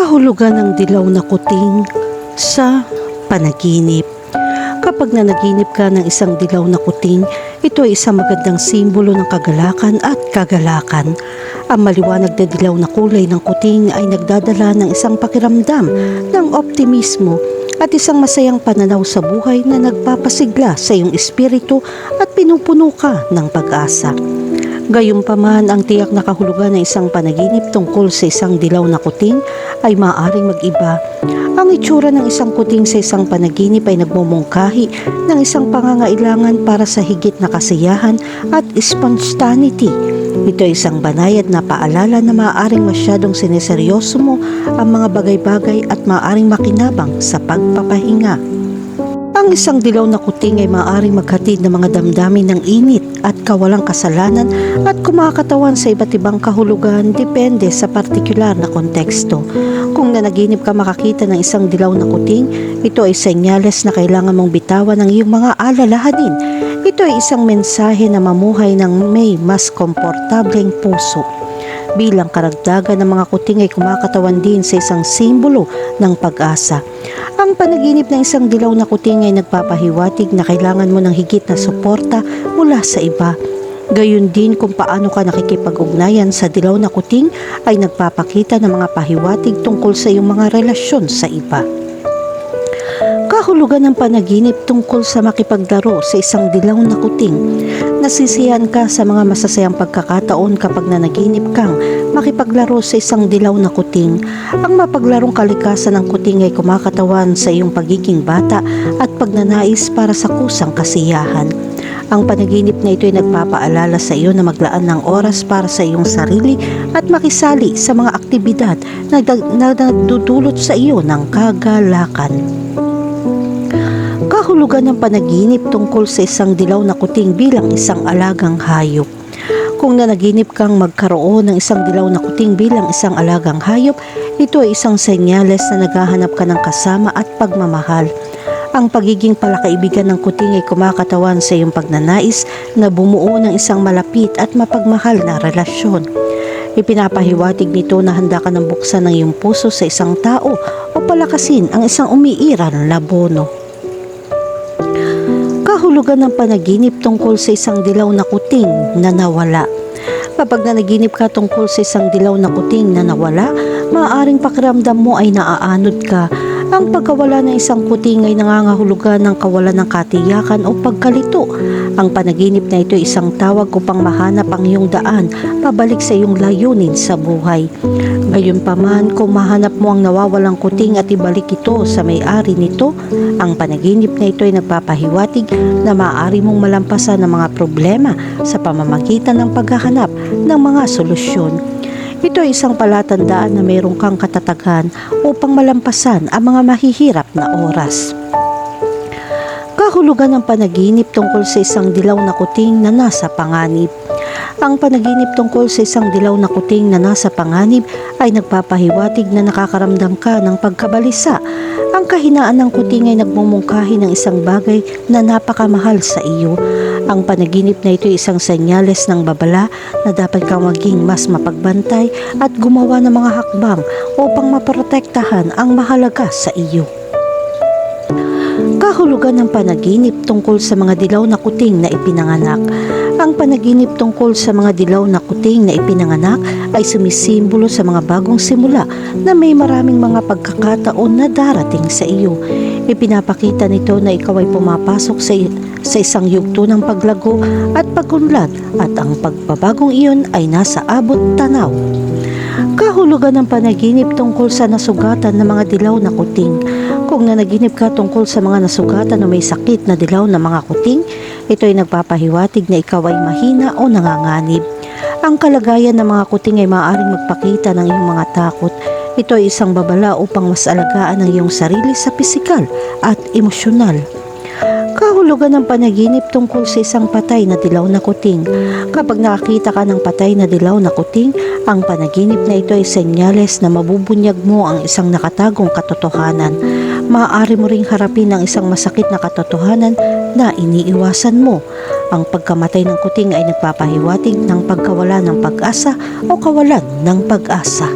Kahulugan ng dilaw na kuting sa panaginip. Kapag nanaginip ka ng isang dilaw na kuting, ito ay isang magandang simbolo ng kagalakan at kagalakan. Ang maliwanag na dilaw na kulay ng kuting ay nagdadala ng isang pakiramdam ng optimismo at isang masayang pananaw sa buhay na nagpapasigla sa iyong espiritu at pinupuno ka ng pag-asa. Gayunpaman, ang tiyak na kahulugan ng isang panaginip tungkol sa isang dilaw na kuting ay maaaring mag-iba. Ang itsura ng isang kuting sa isang panaginip ay nagmumungkahi ng isang pangangailangan para sa higit na kasiyahan at spontaneity. Ito ay isang banayad na paalala na maaaring masyadong sineseryoso mo ang mga bagay-bagay at maaaring makinabang sa pagpapahinga. Ang isang dilaw na kuting ay maaaring maghatid ng mga damdamin ng init at kawalang kasalanan at kumakatawan sa iba't ibang kahulugan depende sa partikular na konteksto. Kung nanaginip ka makakita ng isang dilaw na kuting, ito ay senyales na kailangan mong bitawan ang iyong mga alalahanin. Ito ay isang mensahe na mamuhay ng may mas komportableng puso. Bilang karagdagan ng mga kuting ay kumakatawan din sa isang simbolo ng pag-asa. Ang panaginip ng isang dilaw na kuting ay nagpapahiwatig na kailangan mo ng higit na suporta mula sa iba. Gayon din kung paano ka nakikipag-ugnayan sa dilaw na kuting ay nagpapakita ng mga pahiwatig tungkol sa iyong mga relasyon sa iba. Kahulugan ng panaginip tungkol sa makipaglaro sa isang dilaw na kuting. Nasisiyahan ka sa mga masasayang pagkakataon kapag nanaginip kang makipaglaro sa isang dilaw na kuting. Ang mapaglarong kalikasan ng kuting ay kumakatawan sa iyong pagiging bata at pagnanais para sa kusang kasiyahan. Ang panaginip na ito ay nagpapaalala sa iyo na maglaan ng oras para sa iyong sarili at makisali sa mga aktibidad na nagdudulot sa iyo ng kagalakan. Kahulugan ng panaginip tungkol sa isang dilaw na kuting bilang isang alagang hayop. Kung nanaginip kang magkaroon ng isang dilaw na kuting bilang isang alagang hayop, ito ay isang senyales na naghahanap ka ng kasama at pagmamahal. Ang pagiging palakaibigan ng kuting ay kumakatawan sa iyong pagnanais na bumuo ng isang malapit at mapagmahal na relasyon. Ipinapahiwatig nito na handa ka ng buksan ng iyong puso sa isang tao o palakasin ang isang umiiral na bono. Kahulugan ng panaginip tungkol sa isang dilaw na kuting na nawala. Kapag nanaginip ka tungkol sa isang dilaw na kuting na nawala, maaaring pakiramdam mo ay naaanod ka. Ang pagkawala ng isang kuting ay nangangahulugan ng kawalan ng katiyakan o pagkalito. Ang panaginip na ito ay isang tawag upang mahanap ang iyong daan pabalik sa iyong layunin sa buhay. Gayunpaman, kung mahanap mo ang nawawalang kuting at ibalik ito sa may-ari nito, ang panaginip na ito ay nagpapahiwatig na maaari mong malampasan ang mga problema sa pamamagitan ng paghahanap ng mga solusyon. Ito ay isang palatandaan na mayroon kang katatagan upang malampasan ang mga mahihirap na oras. Kahulugan ng panaginip tungkol sa isang dilaw na kuting na nasa panganib. Ang panaginip tungkol sa isang dilaw na kuting na nasa panganib ay nagpapahiwatig na nakakaramdam ka ng pagkabalisa. Ang kahinaan ng kuting ay nagmumungkahi ng isang bagay na napakamahal sa iyo. Ang panaginip na ito ay isang senyales ng babala na dapat kang maging mas mapagbantay at gumawa ng mga hakbang upang maprotektahan ang mahalaga sa iyo. Kahulugan ng panaginip tungkol sa mga dilaw na kuting na ipinanganak. Ang panaginip tungkol sa mga dilaw na kuting na ipinanganak ay sumisimbolo sa mga bagong simula na may maraming mga pagkakataon na darating sa iyo. Ipinapakita nito na ikaw ay pumapasok sa isang yugto ng paglago at pagunlad at ang pagbabagong iyon ay nasa abot tanaw. Kahulugan ng panaginip tungkol sa nasugatan ng mga dilaw na kuting. Kung nanaginip ka tungkol sa mga nasugatan o may sakit na dilaw na mga kuting, ito ay nagpapahiwatig na ikaw ay mahina o nanganganib. Ang kalagayan ng mga kuting ay maaaring magpakita ng iyong mga takot. Ito ay isang babala upang mas alagaan ang iyong sarili sa pisikal at emosyonal. Kahulugan ng panaginip tungkol sa isang patay na dilaw na kuting. Kapag nakakita ka ng patay na dilaw na kuting, ang panaginip na ito ay senyales na mabubunyag mo ang isang nakatagong katotohanan. Maaari mo ring harapin ang isang masakit na katotohanan na iniiwasan mo. Ang pagkamatay ng kuting ay nagpapahiwatig ng pagkawala ng pag-asa o kawalan ng pag-asa.